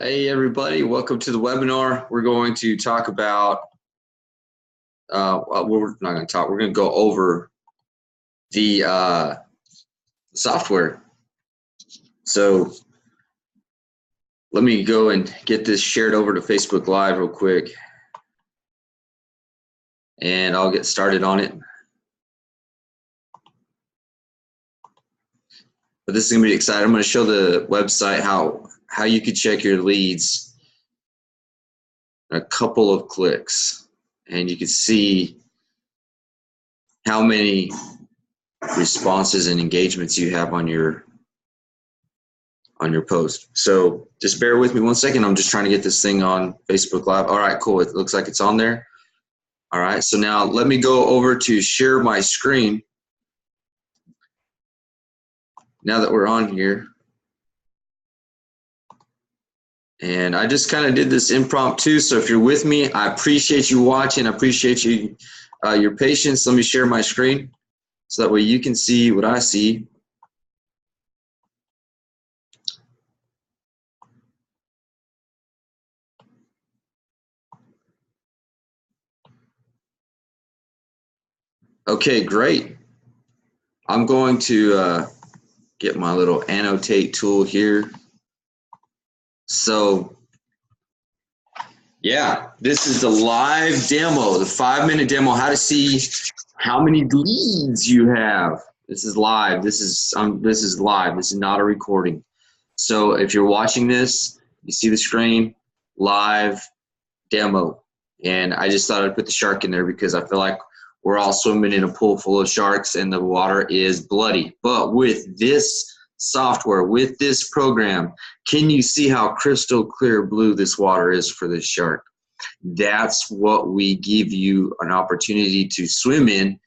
Hey everybody, welcome to the webinar. We're going to talk about, we're not going to talk, we're going to go over the software. So let me go and get this shared over to Facebook Live real quick, and I'll get started on it. But this is going to be exciting. I'm going to show the website how you could check your leads in a couple of clicks, and you can see how many responses and engagements you have on your post. So just bear with me one second. I'm just trying to get this thing on Facebook Live. All right, cool. It looks like it's on there. All right, so now let me go over to share my screen. Now that we're on here. And I just kind of did this impromptu. So if you're with me, I appreciate you watching. I appreciate you, your patience. Let me share my screen so that way you can see what I see. Okay, great. I'm going to get my little annotate tool here. So yeah, this is the live demo, the 5-minute demo, how to see how many leads you have. This is live. This is live. This is not a recording. So if you're watching this, you see the screen, live demo. And I just thought I'd put the shark in there because I feel like we're all swimming in a pool full of sharks and the water is bloody. But with this software, with this program, can you see how crystal clear blue this water is for this shark? That's what we give you an opportunity to swim in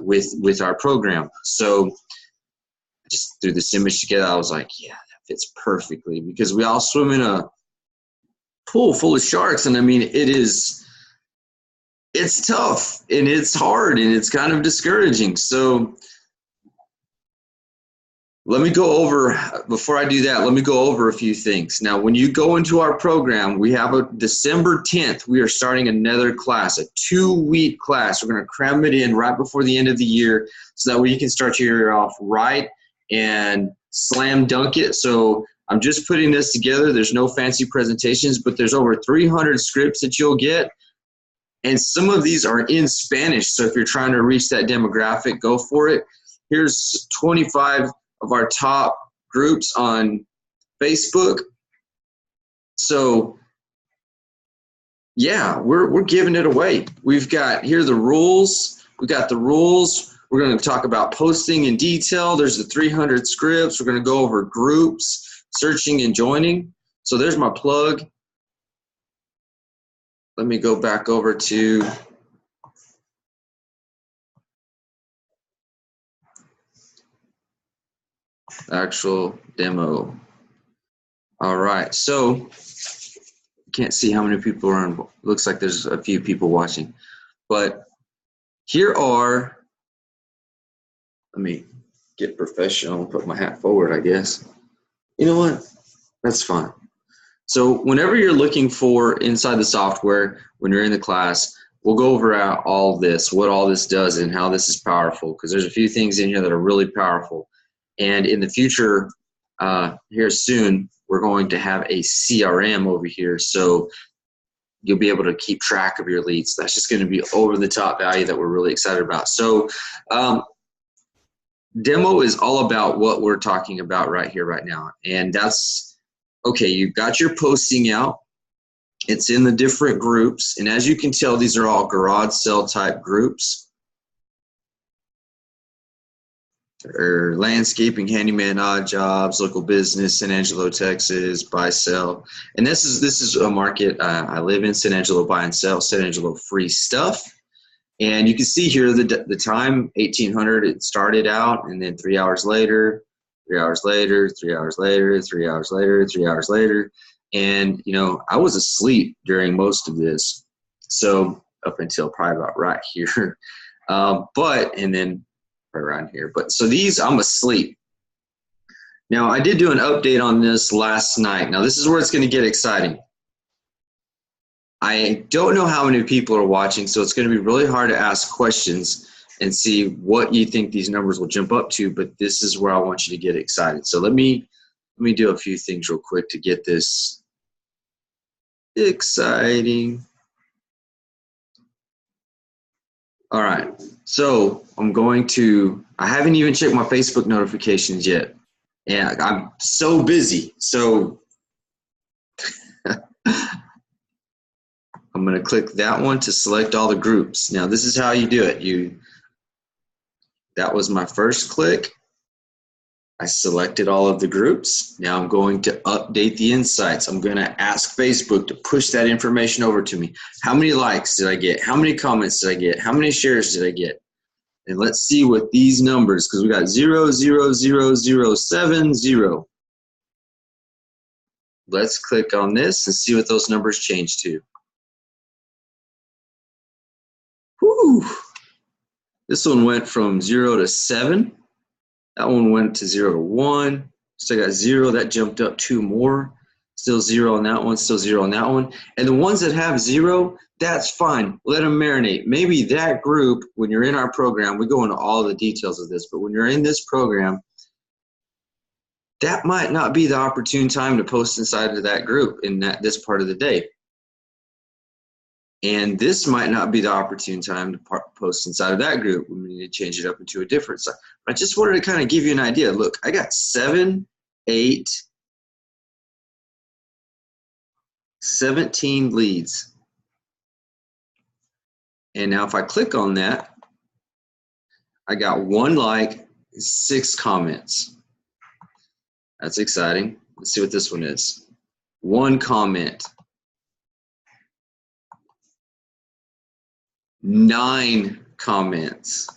with our program. So I just threw this image together. I was like, yeah, that fits perfectly because we all swim in a pool full of sharks. And I mean, it's tough and it's hard and it's kind of discouraging. So let me go over, before I do that, let me go over a few things. Now, when you go into our program, we have a December 10th, we are starting another class, a 2-week class. We're going to cram it in right before the end of the year so that way you can start your year off right and slam dunk it. So I'm just putting this together. There's no fancy presentations, but there's over 300 scripts that you'll get. And some of these are in Spanish. So if you're trying to reach that demographic, go for it. Here's 25 of our top groups on Facebook. So yeah, we're giving it away. We've got here the rules. We've got the rules. We're going to talk about posting in detail. There's the 300 scripts. We're going to go over groups, searching and joining. So there's my plug. Let me go back over to actual demo. All right, so can't see how many people are on. Looks like there's a few people watching, but here are, let me get professional, put my hat forward, I guess. You know what? That's fine. So whenever you're looking for inside the software, when you're in the class, we'll go over all this, what all this does and how this is powerful, because there's a few things in here that are really powerful. And in the future, here soon, we're going to have a CRM over here. So you'll be able to keep track of your leads. That's just going to be over the top value that we're really excited about. So demo is all about what we're talking about right here, right now. And that's, okay, you've got your posting out. It's in the different groups. And as you can tell, these are all garage sale type groups. Or landscaping, handyman, odd jobs, local business, San Angelo, Texas, buy, sell. And this is a market I live in, San Angelo, buy and sell, San Angelo free stuff. And you can see here the time, 1800 it started out, and then 3 hours later, 3 hours later, 3 hours later, 3 hours later, 3 hours later. And, you know, I was asleep during most of this. So up until probably about right here. And then right around here. But so these, I'm asleep. Now, I did do an update on this last night. Now, this is where it's going to get exciting. I don't know how many people are watching, so it's going to be really hard to ask questions and see what you think these numbers will jump up to, but this is where I want you to get excited. So let me do a few things real quick to get this exciting. All right, so I haven't even checked my Facebook notifications yet. And I'm so busy. So I'm going to click that one to select all the groups. Now, this is how you do it. That was my first click. I selected all of the groups. Now I'm going to update the insights. I'm going to ask Facebook to push that information over to me. How many likes did I get? How many comments did I get? How many shares did I get? And let's see what these numbers, because we got 0, 0, 0, 0, 7, 0. Let's click on this and see what those numbers change to. Whew. This one went from 0 to 7. That one went to 0 to 1. Still got 0. That jumped up 2 more. Still 0 on that one. Still 0 on that one. And the ones that have 0, that's fine. Let them marinate. Maybe that group, when you're in our program, we go into all the details of this, but when you're in this program, that might not be the opportune time to post inside of that group in this part of the day. And this might not be the opportune time to post inside of that group. We need to change it up into a different site. I just wanted to kind of give you an idea. Look, I got 7, 8, 17 leads. And now if I click on that, I got 1 like, 6 comments. That's exciting. Let's see what this one is. 1 comment. 9 comments.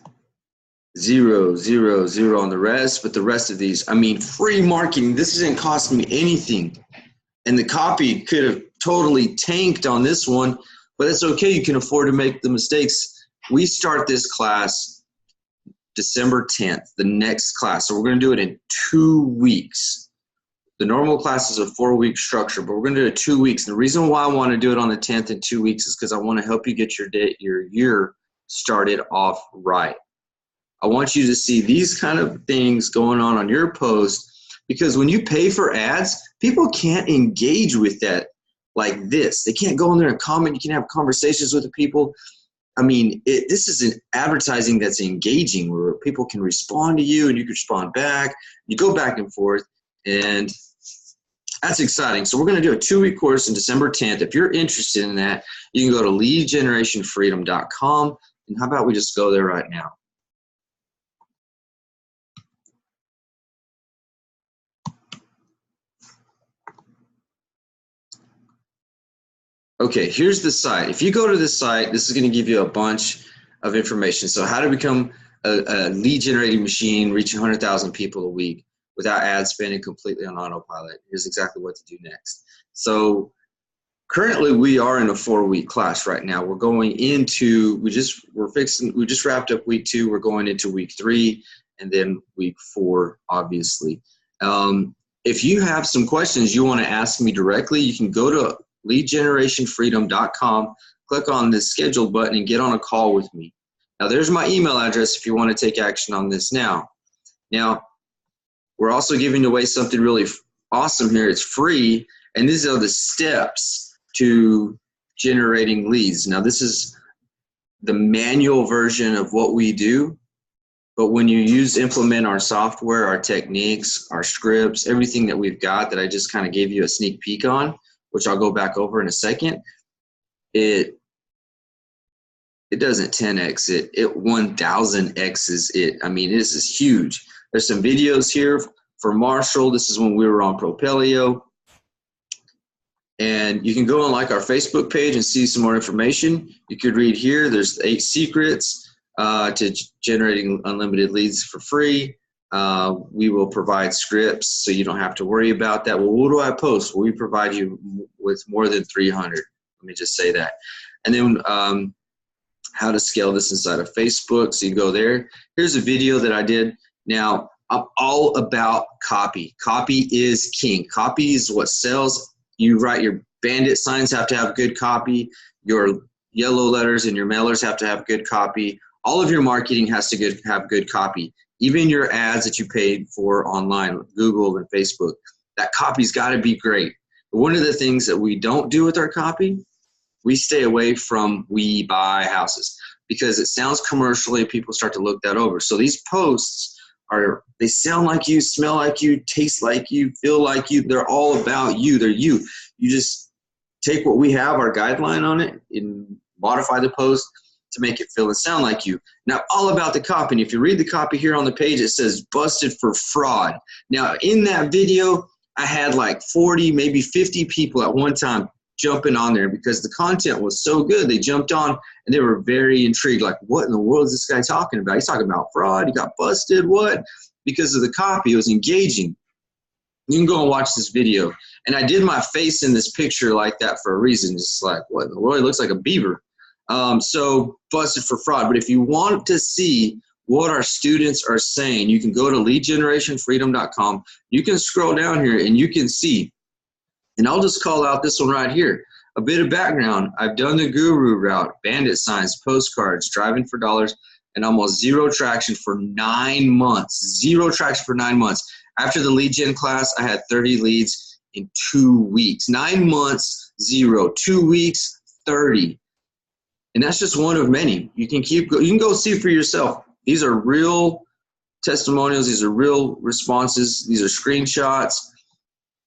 0, 0, 0 on the rest, but the rest of these, I mean, free marketing. This isn't costing me anything. And the copy could have totally tanked on this one, but it's okay. You can afford to make the mistakes. We start this class December 10th, the next class. So we're going to do it in 2 weeks. The normal class is a 4-week structure, but we're going to do it 2 weeks. And the reason why I want to do it on the 10th in 2 weeks is because I want to help you get your year started off right. I want you to see these kind of things going on your post, because when you pay for ads, people can't engage with that like this. They can't go in there and comment. You can have conversations with the people. I mean, this is an advertising that's engaging, where people can respond to you and you can respond back. You go back and forth, and that's exciting. So we're going to do a 2-week course on December 10th. If you're interested in that, you can go to leadgenerationfreedom.com. And how about we just go there right now? Okay, here's the site. If you go to this site, this is going to give you a bunch of information. So how to become a lead generating machine, reaching 100,000 people a week without ad spending, completely on autopilot. Here's exactly what to do next. So currently we are in a 4-week class right now. We're going into, we just wrapped up week 2. We're going into week 3 and then week 4, obviously. If you have some questions you want to ask me directly, you can go to leadgenerationfreedom.com, click on the schedule button and get on a call with me. Now there's my email address if you want to take action on this now. Now, we're also giving away something really awesome here. It's free, and these are the steps to generating leads. Now this is the manual version of what we do, but when you implement our software, our techniques, our scripts, everything that we've got that I just kind of gave you a sneak peek on, which I'll go back over in a second, it doesn't 10x it, it 1000x's it. I mean, this is huge. There's some videos here for Marshall. This is when we were on Propelio. And you can go on like our Facebook page and see some more information. You could read here, there's 8 secrets to generating unlimited leads for free. We will provide scripts so you don't have to worry about that. Well, what do I post? Well, we provide you with more than 300. Let me just say that. And then how to scale this inside of Facebook. So you go there. Here's a video that I did. Now, I'm all about copy. Copy is king. Copy is what sells. You write your bandit signs have to have good copy. Your yellow letters and your mailers have to have good copy. All of your marketing has to have good copy. Even your ads that you paid for online, Google and Facebook, that copy's got to be great. But one of the things that we don't do with our copy, we stay away from "we buy houses" because it sounds commercially. People start to look that over. So these posts they sound like you, smell like you, taste like you, feel like you. They're all about you. They're you. You just take what we have, our guideline on it, and modify the post to make it feel and sound like you. Now, all about the copy. And if you read the copy here on the page, it says busted for fraud. Now, in that video, I had like 40, maybe 50 people at one time jumping on there because the content was so good. They jumped on and they were very intrigued. Like, what in the world is this guy talking about? He's talking about fraud. He got busted. What? Because of the copy. It was engaging. You can go and watch this video. And I did my face in this picture like that for a reason. It's like, what in the world? It looks like a beaver. So busted for fraud. But if you want to see what our students are saying, you can go to leadgenerationfreedom.com. You can scroll down here and you can see. And I'll just call out this one right here. A bit of background. I've done the guru route, bandit signs, postcards, driving for dollars, and almost zero traction for 9 months. Zero traction for 9 months. After the lead gen class, I had 30 leads in 2 weeks. 9 months, 0. 2 weeks, 30. And that's just one of many. You can you can go see for yourself. These are real testimonials. These are real responses. These are screenshots.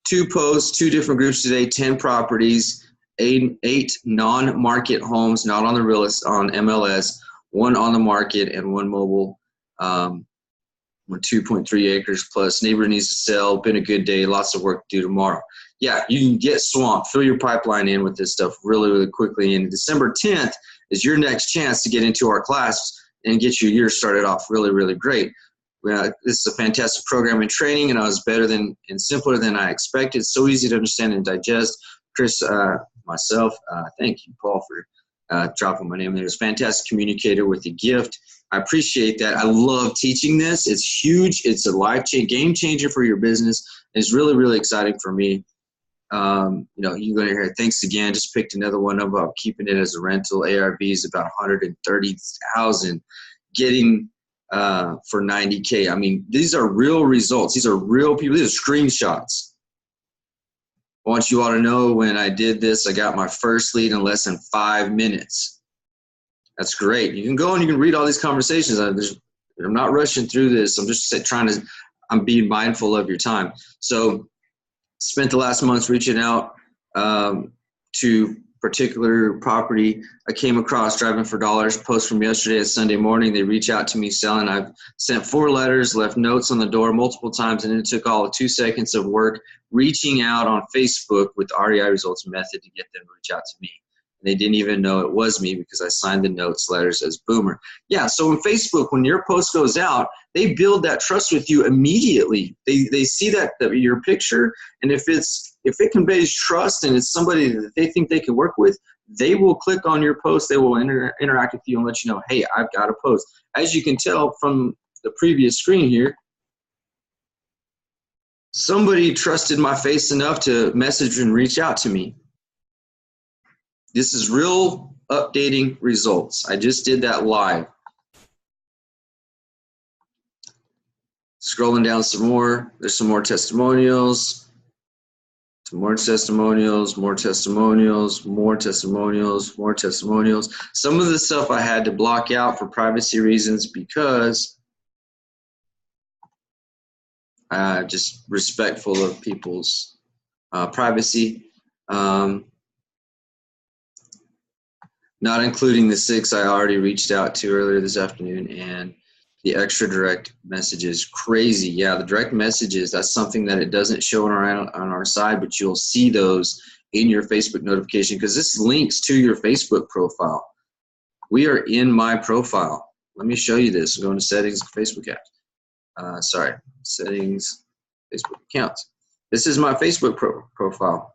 2 posts, 2 different groups today, 10 properties, 8 non-market homes, not on the on MLS, 1 on the market, and 1 mobile, 2.3 acres plus. Neighbor needs to sell. Been a good day. Lots of work to do tomorrow. Yeah, you can get swamped. Fill your pipeline in with this stuff really, really quickly. And December 10th is your next chance to get into our class and get your year started off really, really great. This is a fantastic program and training, and I was better than and simpler than I expected. So easy to understand and digest. Chris, myself, thank you, Paul, for dropping my name there. It's fantastic communicator with a gift. I appreciate that. I love teaching this. It's huge. It's a game changer for your business. It's really, really exciting for me. You know, you go here. Thanks again. Just picked another one up. I'm keeping it as a rental. ARV is about 130,000. Getting for 90K. I mean, these are real results. These are real people. These are screenshots. I want you all to know when I did this, I got my first lead in less than 5 minutes. That's great. You can go and you can read all these conversations. I'm not rushing through this. I'm just I'm being mindful of your time. So spent the last months reaching out to particular property I came across, driving for dollars, post from yesterday at Sunday morning. They reach out to me selling. I've sent 4 letters, left notes on the door multiple times, and it took all of 2 seconds of work reaching out on Facebook with the REI results method to get them to reach out to me. And they didn't even know it was me because I signed the notes letters as Boomer. Yeah, so on Facebook, when your post goes out, they build that trust with you immediately. They see that your picture, and if it conveys trust and it's somebody that they think they can work with, they will click on your post. They will interact with you and let you know, hey, I've got a post. As you can tell from the previous screen here, somebody trusted my face enough to message and reach out to me. This is real updating results. I just did that live. Scrolling down some more, there's some more testimonials. Some more testimonials, more testimonials, more testimonials, more testimonials. Some of the stuff I had to block out for privacy reasons because just respectful of people's privacy. Not including the 6 I already reached out to earlier this afternoon, and the extra direct messages. Crazy. Yeah, the direct messages, that's something that it doesn't show on our side, but you'll see those in your Facebook notification because this links to your Facebook profile. We are in my profile. Let me show you this. Go into settings, Facebook apps. Settings, Facebook accounts. This is my Facebook profile.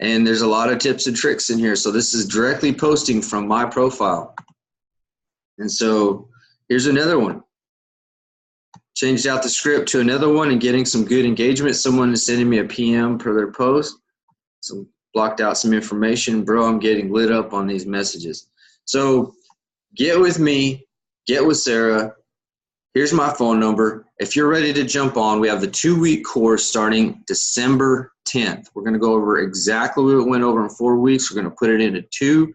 And there's a lot of tips and tricks in here. So this is directly posting from my profile. And so here's another one. changed out the script to another one and getting some good engagement. Someone is sending me a PM per their post. So blocked out some information. Bro, I'm getting lit up on these messages. So get with me, get with Sarah. Here's my phone number. If you're ready to jump on, we have the 2-week course starting December 10th. We're going to go over exactly what it went over in 4 weeks. We're going to put it into 2,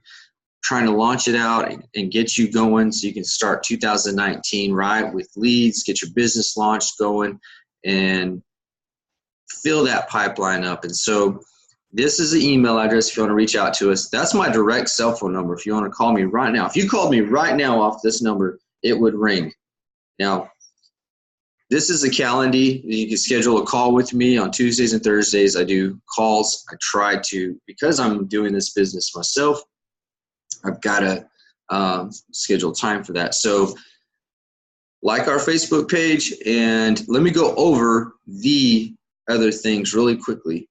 trying to launch it out and get you going so you can start 2019 right with leads, get your business launched going, and fill that pipeline up. And so this is the email address if you want to reach out to us. That's my direct cell phone number if you want to call me right now. If you called me right now off this number, it would ring. Now, this is a calendar. You can schedule a call with me on Tuesdays and Thursdays. I do calls. I try to, because I'm doing this business myself, I've got to schedule time for that. So like our Facebook page, and let me go over the other things really quickly.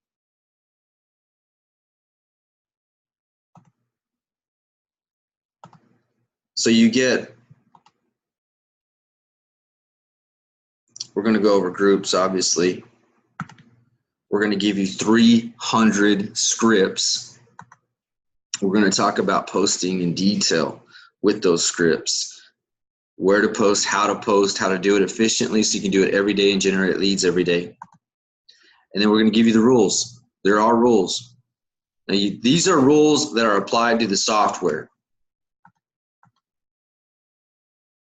So you get, we're going to go over groups, obviously. We're going to give you 300 scripts. We're going to talk about posting in detail with those scripts. Where to post, how to do it efficiently so you can do it every day and generate leads every day. And then we're going to give you the rules. There are rules. Now these are rules that are applied to the software.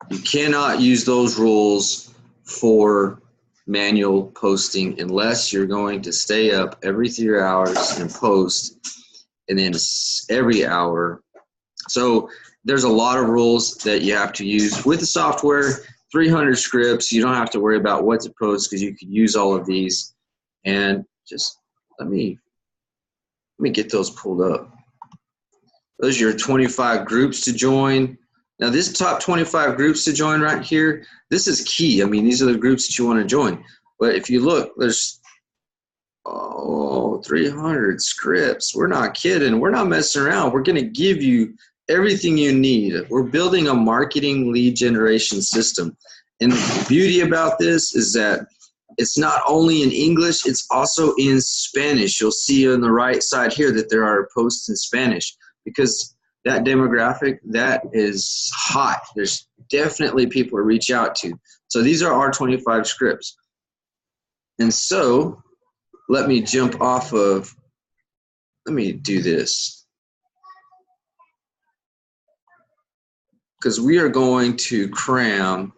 You cannot use those rules for manual posting unless you're going to stay up every 3 hours and post, and then every hour. So there's a lot of rules that you have to use with the software. 300 scripts. You don't have to worry about what to post because you could use all of these. And just let me get those pulled up. Those are your 25 groups to join. Now this top 25 groups to join right here, this is key. I mean, these are the groups that you want to join. But if you look, there's 300 scripts. We're not kidding. We're not messing around. We're going to give you everything you need. We're building a marketing lead generation system. And the beauty about this is that it's not only in English, it's also in Spanish. You'll see on the right side here that there are posts in Spanish because that demographic, that is hot. There's definitely people to reach out to. So these are our 25 scripts. And so let me jump off of, let me do this. Because we are going to cram,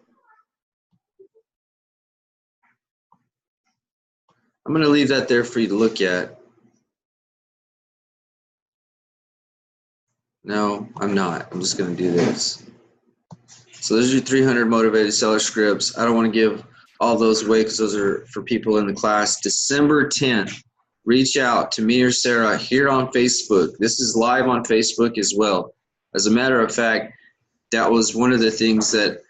I'm going to leave that there for you to look at. No, I'm not. I'm just going to do this. So those are your 300 motivated seller scripts. I don't want to give all those away because those are for people in the class. December 10th, reach out to me or Sarah here on Facebook. This is live on Facebook as well. As a matter of fact, that was one of the things that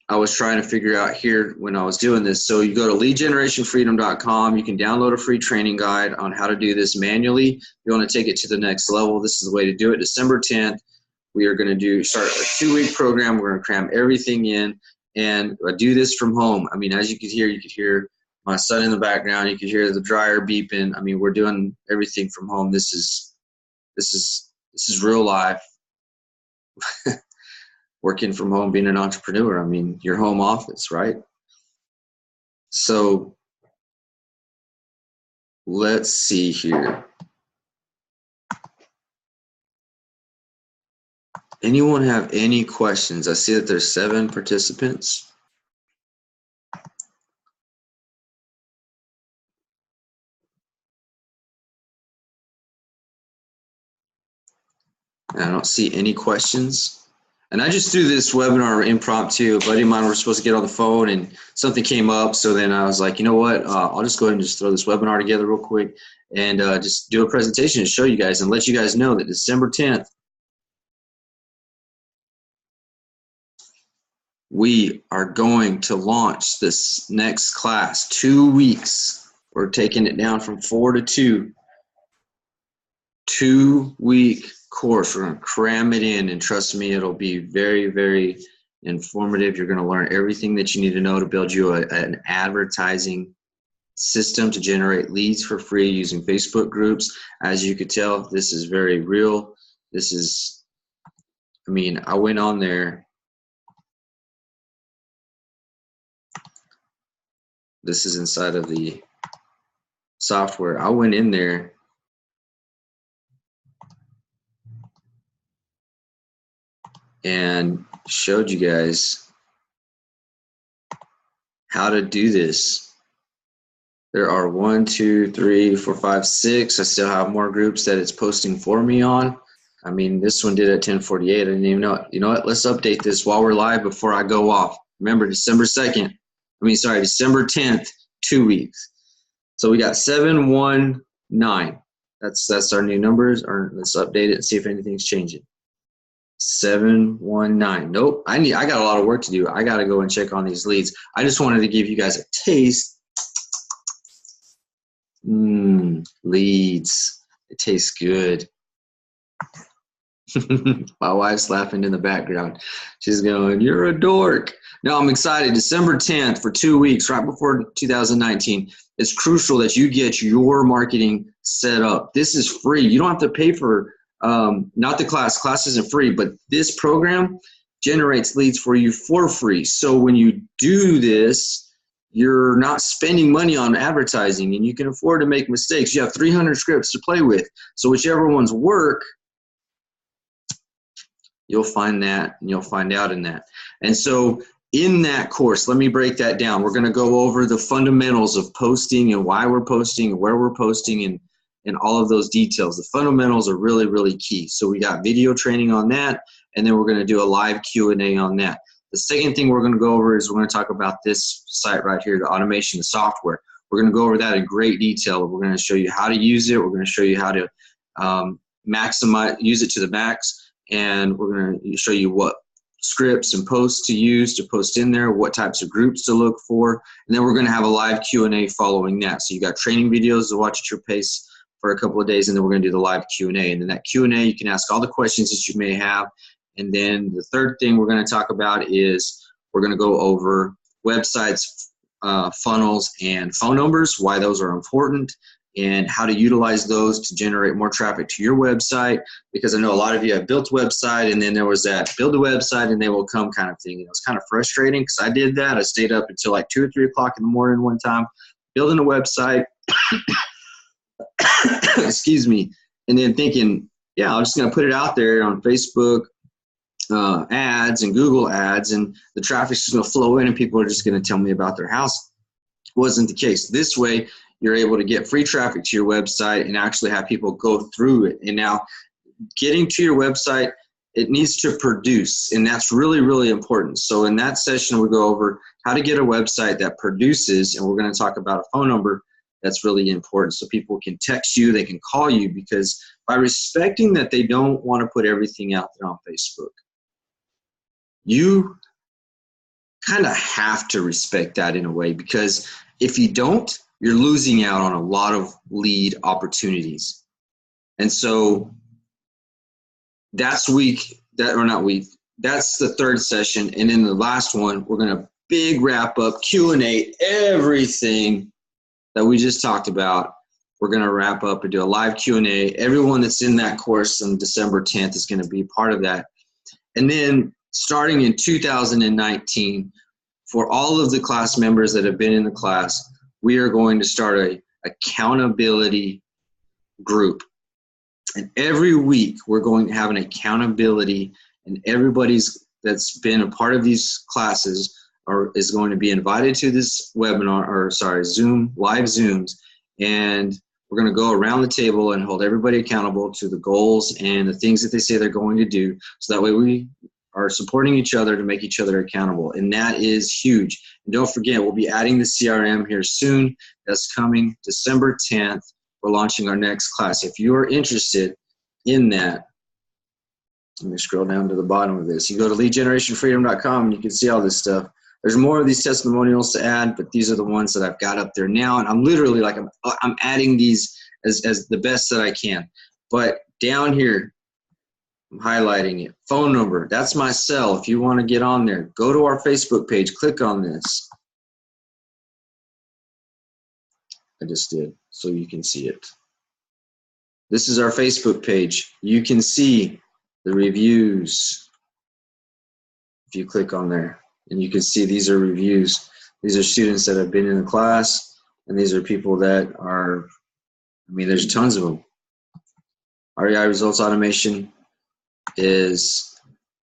I was trying to figure out here when I was doing this. So you go to leadgenerationfreedom.com. You can download a free training guide on how to do this manually. If you want to take it to the next level, this is the way to do it. December 10th, we are going to start a 2-week program. We're going to cram everything in, and I do this from home. I mean, as you could hear my son in the background. You could hear the dryer beeping. I mean, we're doing everything from home. This is real life. Working from home, being an entrepreneur. I mean, your home office, right? So let's see here. Anyone have any questions? I see that there's 7 participants. I don't see any questions. And I just threw this webinar impromptu. A buddy of mine, we're supposed to get on the phone and something came up. So then I was like, you know what? I'll just go ahead and just throw this webinar together real quick and just do a presentation and show you guys and let you guys know that December 10th, we are going to launch this next class, 2 weeks. We're taking it down from 4 to 2. 2-week course. We're going to cram it in, and trust me, it'll be very, very informative. You're going to learn everything that you need to know to build you an advertising system to generate leads for free using Facebook groups. As you could tell, this is very real. This is, I mean, I went on there. This is inside of the software. I went in there and showed you guys how to do this. There are 1, 2, 3, 4, 5, 6. I still have more groups that it's posting for me on. I mean, this one did at 10:48. I didn't even know it. You know what? Let's update this while we're live before I go off. Remember, December 10th, 2 weeks. So we got 719. That's our new numbers. Or let's update it and see if anything's changing. 719. Nope. I got a lot of work to do. I got to go and check on these leads. I just wanted to give you guys a taste. Leads. It tastes good. My wife's laughing in the background. She's going, "You're a dork." No, I'm excited. December 10th for 2 weeks, right before 2019. It's crucial that you get your marketing set up. This is free. You don't have to pay for, not the class. Class isn't free, but this program generates leads for you for free. So when you do this, you're not spending money on advertising, and you can afford to make mistakes. You have 300 scripts to play with. So whichever ones work, you'll find that, and you'll find out in that. And so in that course, let me break that down. We're going to go over the fundamentals of posting and why we're posting and where we're posting and all of those details. The fundamentals are really, really key. So we got video training on that, and then we're going to do a live Q&A on that. The second thing we're going to go over is we're going to talk about this site right here, the automation, the software. We're going to go over that in great detail. We're going to show you how to use it. We're going to show you how to use it to the max, and we're going to show you what scripts and posts to use to post in there, what types of groups to look for, and then we're going to have a live Q&A following that. So you got training videos to watch at your pace for a couple of days, and then we're going to do the live Q&A. And then that Q&A, you can ask all the questions that you may have. And then the third thing we're going to talk about is we're going to go over websites, funnels, and phone numbers, why those are important, and how to utilize those to generate more traffic to your website. Because I know a lot of you have built a website, and then there was that build a website and they will come kind of thing. And it was kind of frustrating because I did that. I stayed up until like 2 or 3 o'clock in the morning one time, building a website, excuse me, and then thinking, yeah, I'm just going to put it out there on Facebook, ads and Google ads, and the traffic's just going to flow in and people are just going to tell me about their house. Wasn't the case. This way, you're able to get free traffic to your website and actually have people go through it. And now getting to your website, it needs to produce, and that's really, really important. So in that session, we'll go over how to get a website that produces, and we're going to talk about a phone number that's really important so people can text you, they can call you, because by respecting that they don't want to put everything out there on Facebook, you kind of have to respect that in a way, because if you don't, you're losing out on a lot of lead opportunities. And so that's that's the third session. And in the last one, we're going to big wrap up, Q&A, everything that we just talked about. We're going to wrap up and do a live Q&A. Everyone that's in that course on December 10th is going to be part of that. And then starting in 2019, for all of the class members that have been in the class, we are going to start a accountability group. And every week we're going to have an accountability, and everybody's that's been a part of these classes is going to be invited to this webinar, Zoom, live Zooms, and we're going to go around the table and hold everybody accountable to the goals and the things that they say they're going to do. So that way we are supporting each other to make each other accountable. And that is huge. And don't forget, we'll be adding the CRM here soon. That's coming December 10th. We're launching our next class. If you are interested in that, let me scroll down to the bottom of this. You go to leadgenerationfreedom.com and you can see all this stuff. There's more of these testimonials to add, but these are the ones that I've got up there now. And I'm literally like, I'm adding these as the best that I can. But down here, I'm highlighting it. Phone number, that's my cell. If you want to get on there, go to our Facebook page, click on this. I just did, so you can see it. This is our Facebook page. You can see the reviews if you click on there. And you can see these are reviews. These are students that have been in the class, and these are people that are, I mean, there's tons of them. REI Results Automation is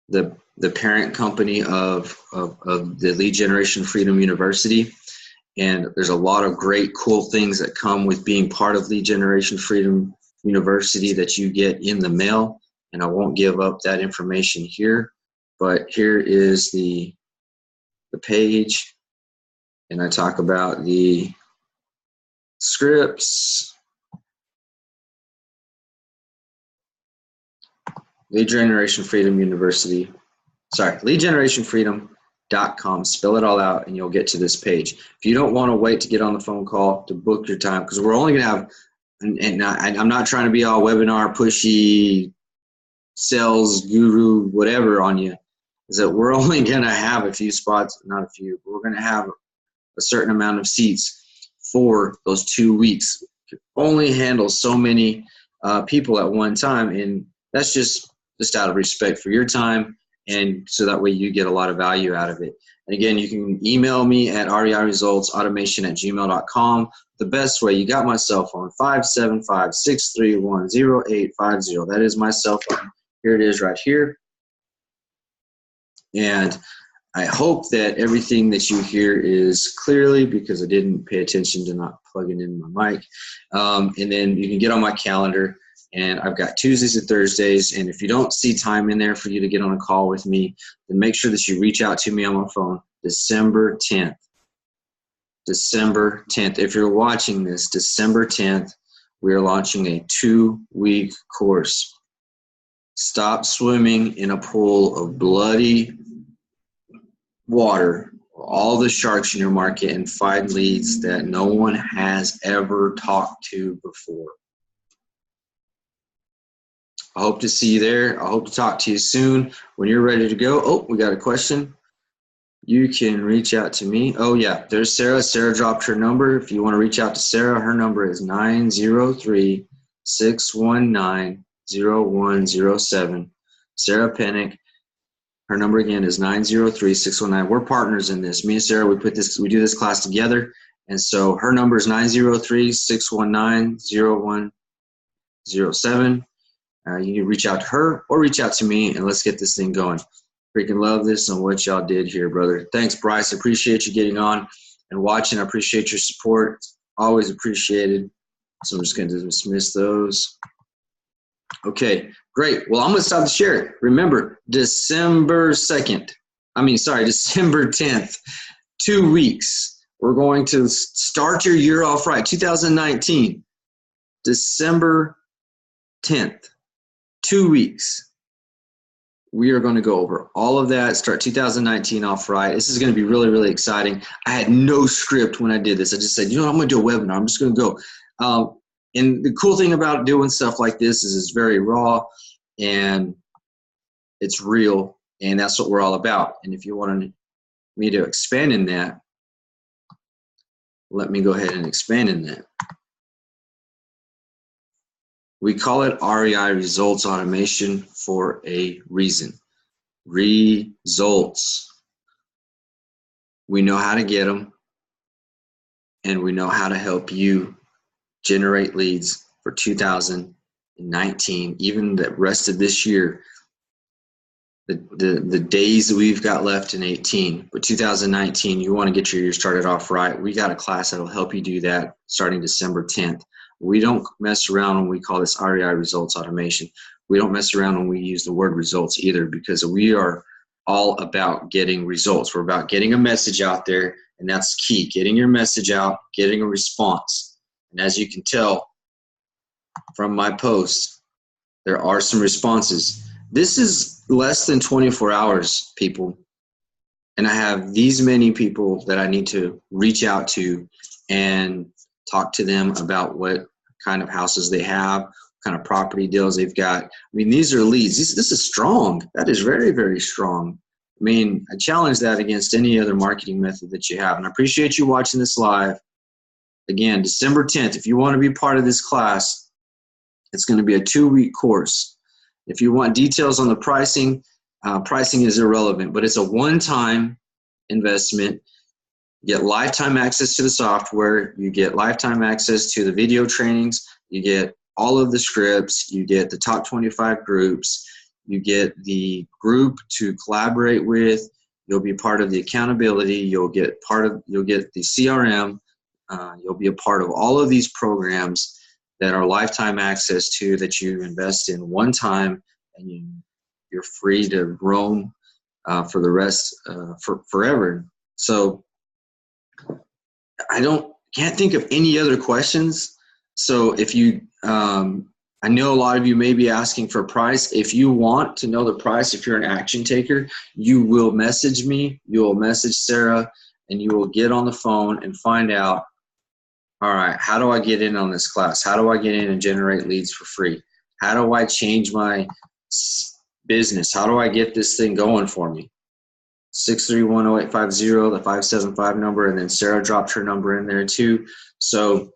the parent company of the Lead Generation Freedom University. And there's a lot of great, cool things that come with being part of Lead Generation Freedom University that you get in the mail. And I won't give up that information here, but here is the page. And I talk about the scripts. Lead Generation Freedom University. Sorry, leadgenerationfreedom.com. Spell it all out and you'll get to this page. If you don't want to wait to get on the phone call to book your time, because we're only going to have, and I'm not trying to be all webinar pushy, sales guru, whatever on you, is that we're only going to have a few spots, not a few, but we're going to have a certain amount of seats for those 2 weeks. You can only handle so many people at one time, and that's just out of respect for your time, and so that way you get a lot of value out of it. And again, you can email me at reiresultsautomation@gmail.com. The best way, you got my cell phone, 575-631-0850. That is my cell phone. Here it is right here. And I hope that everything that you hear is clearly, because I didn't pay attention to not plugging in my mic. And then you can get on my calendar. And I've got Tuesdays and Thursdays, and if you don't see time in there for you to get on a call with me, then make sure that you reach out to me on my phone. December 10th. December 10th. If you're watching this, December 10th, we are launching a 2-week course. Stop swimming in a pool of bloody water, all the sharks in your market, and find leads that no one has ever talked to before. I hope to see you there. I hope to talk to you soon. When you're ready to go, oh, we got a question. You can reach out to me. Oh, yeah, there's Sarah. Sarah dropped her number. If you want to reach out to Sarah, her number is 903-619-0107. Sarah Pennick. Her number again is 903-619. We're partners in this. Me and Sarah, we do this class together. And so her number is 903-619-0107. You can reach out to her or reach out to me, and let's get this thing going. Freaking love this and what y'all did here, brother. Thanks, Bryce. I appreciate you getting on and watching. I appreciate your support. It's always appreciated. So I'm just going to dismiss those. Okay, great. Well, I'm going to stop the share. Remember, December 10th, 2 weeks. We're going to start your year off right. 2019, December 10th. 2 weeks, we are going to go over all of that, start 2019 off right. This is going to be really, really exciting. I had no script when I did this. I just said, I'm going to do a webinar. I'm just going to go. And the cool thing about doing stuff like this is it's very raw and it's real, and that's what we're all about. And if you want me to expand in that, let me go ahead and expand in that. We call it REI Results Automation for a reason. Results. We know how to get them, and we know how to help you generate leads for 2019, even the rest of this year, the days that we've got left in 18. But 2019, you want to get your year started off right. We got a class that'll help you do that starting December 10th. We don't mess around when we call this REI Results Automation. We don't mess around when we use the word results either, because we are all about getting results. We're about getting a message out there, and that's key. Getting your message out, getting a response. And as you can tell from my post, there are some responses. This is less than 24 hours, people. And I have these many people that I need to reach out to and talk to them about what kind of houses they have, kind of property deals they've got. I mean, these are leads. This is strong. That is very, very strong. I mean, I challenge that against any other marketing method that you have. And I appreciate you watching this live. Again, December 10th, if you want to be part of this class, it's going to be a 2-week course. If you want details on the pricing, pricing is irrelevant, but it's a one-time investment. You get lifetime access to the software. You get lifetime access to the video trainings. You get all of the scripts. You get the top 25 groups. You get the group to collaborate with. You'll be part of the accountability. You'll get the CRM. You'll be a part of all of these programs that are lifetime access to, that you invest in one time, and you're free to roam for the rest, forever. So can't think of any other questions. So if you, I know a lot of you may be asking for a price. If you want to know the price, if you're an action taker, you will message me, you will message Sarah, and you will get on the phone and find out, all right, how do I get in on this class? How do I get in and generate leads for free? How do I change my business? How do I get this thing going for me? 631-0850, the 575 number, and then Sarah dropped her number in there too. So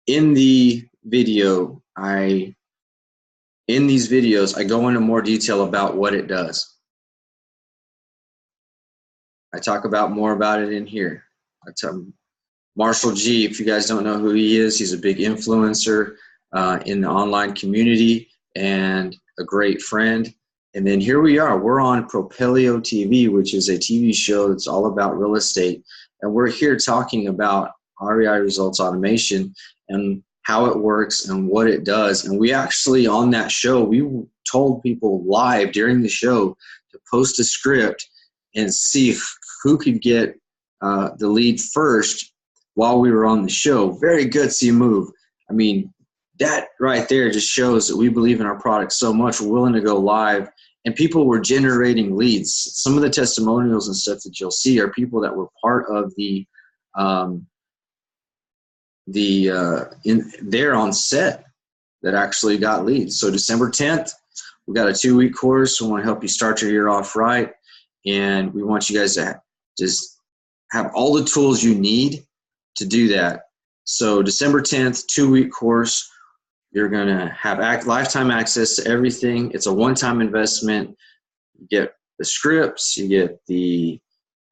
in the video, in these videos, I go into more detail about what it does. I talk about more about it in here. Marshall G, if you guys don't know who he is, he's a big influencer in the online community and a great friend. And then here we are. We're on Propelio TV, which is a TV show that's all about real estate. And we're here talking about REI Results Automation and how it works and what it does. And we actually, on that show, we told people live during the show to post a script and see who could get the lead first while we were on the show. Very gutsy move. I mean, that right there just shows that we believe in our product so much, we're willing to go live. And people were generating leads. Some of the testimonials and stuff that you'll see are people that were part of there on set that actually got leads. So December 10th, we got a 2-week course. We want to help you start your year off right. And we want you guys to just have all the tools you need to do that. So December 10th, 2-week course. You're going to have lifetime access to everything. It's a one-time investment. You get the scripts, you get the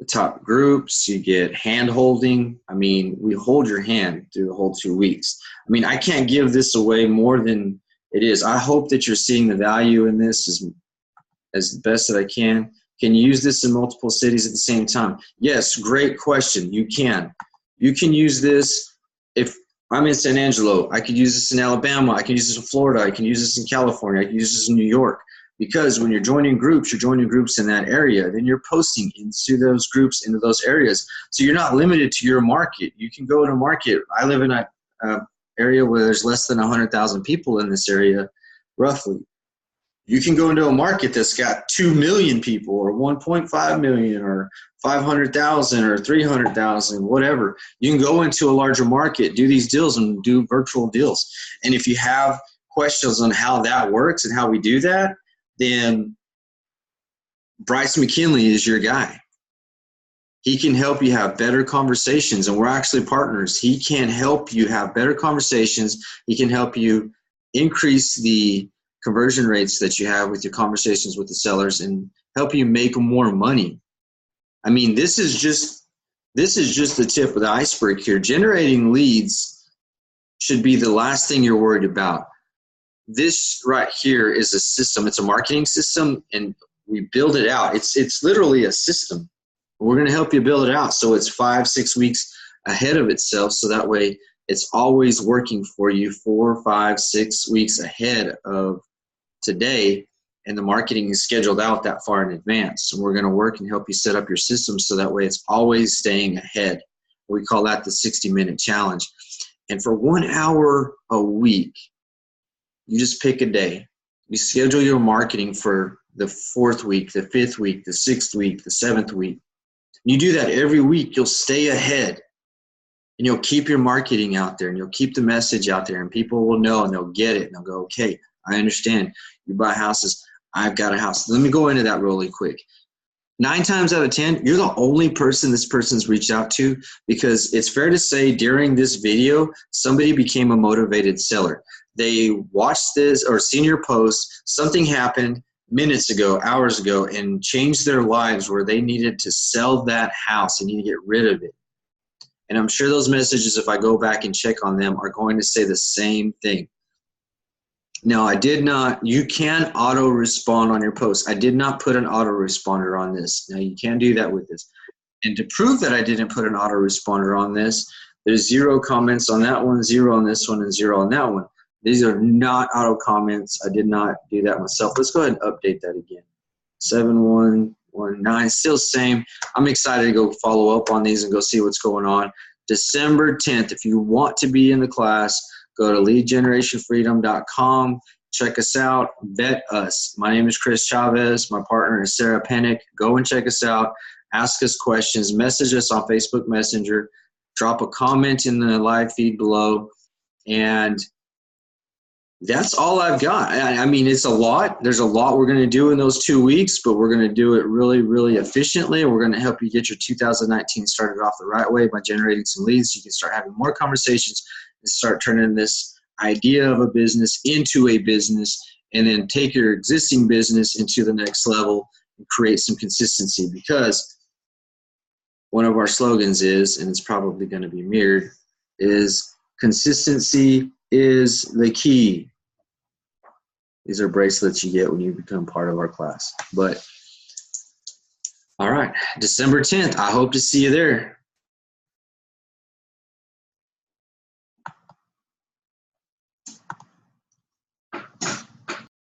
top groups, you get hand-holding. I mean, we hold your hand through the whole 2 weeks. I mean, I can't give this away more than it is. I hope that you're seeing the value in this as best that I can. Can you use this in multiple cities at the same time? Yes, great question. You can. You can use this if I'm in San Angelo. I could use this in Alabama. I can use this in Florida. I can use this in California. I can use this in New York. Because when you're joining groups in that area. Then you're posting into those groups, into those areas. So you're not limited to your market. You can go to a market. I live in an area where there's less than 100,000 people in this area, roughly. You can go into a market that's got 2 million people or 1.5 million or 500,000 or 300,000, whatever. You can go into a larger market, do these deals, and do virtual deals. And if you have questions on how that works and how we do that, then Bryce McKinley is your guy. He can help you have better conversations, and we're actually partners. He can help you have better conversations. He can help you increase the conversion rates that you have with your conversations with the sellers and help you make more money. I mean, this is just the tip of the iceberg here. Generating leads should be the last thing you're worried about. This right here is a system. It's a marketing system, and we build it out. It's literally a system. We're going to help you build it out so it's 5-6 weeks ahead of itself, so that way it's always working for you 4, 5, 6 weeks ahead of today, and the marketing is scheduled out that far in advance. So we're going to work and help you set up your system so that way it's always staying ahead. We call that the 60-minute challenge. And for 1 hour a week, you just pick a day. You schedule your marketing for the 4th week, the 5th week, the 6th week, the 7th week. You do that every week, you'll stay ahead. And you'll keep your marketing out there, and you'll keep the message out there, and people will know, and they'll get it, and they'll go, okay, I understand. You buy houses. I've got a house. Let me go into that really quick. 9 times out of 10, you're the only person this person's reached out to, because it's fair to say during this video, somebody became a motivated seller. They watched this or seen your post, something happened minutes ago, hours ago, and changed their lives where they needed to sell that house and need to get rid of it. And I'm sure those messages, if I go back and check on them, are going to say the same thing. Now, I did not, you can auto respond on your post. I did not put an autoresponder on this. Now, you can do that with this. And to prove that I didn't put an autoresponder on this, there's 0 comments on that one, 0 on this one, and 0 on that one. These are not auto comments. I did not do that myself. Let's go ahead and update that again. 7119, still same. I'm excited to go follow up on these and go see what's going on. December 10th, if you want to be in the class, go to leadgenerationfreedom.com. Check us out. Vet us. My name is Chris Chavez. My partner is Sarah Pennick. Go and check us out. Ask us questions. Message us on Facebook Messenger. Drop a comment in the live feed below. And that's all I've got. I mean, it's a lot. There's a lot we're going to do in those 2 weeks, but we're going to do it really, really efficiently. We're going to help you get your 2019 started off the right way by generating some leads. So you can start having more conversations and start turning this idea of a business into a business, and then take your existing business into the next level and create some consistency. Because one of our slogans is, and it's probably going to be mirrored, is consistency is the key. These are bracelets you get when you become part of our class. But all right, December 10th, I hope to see you there.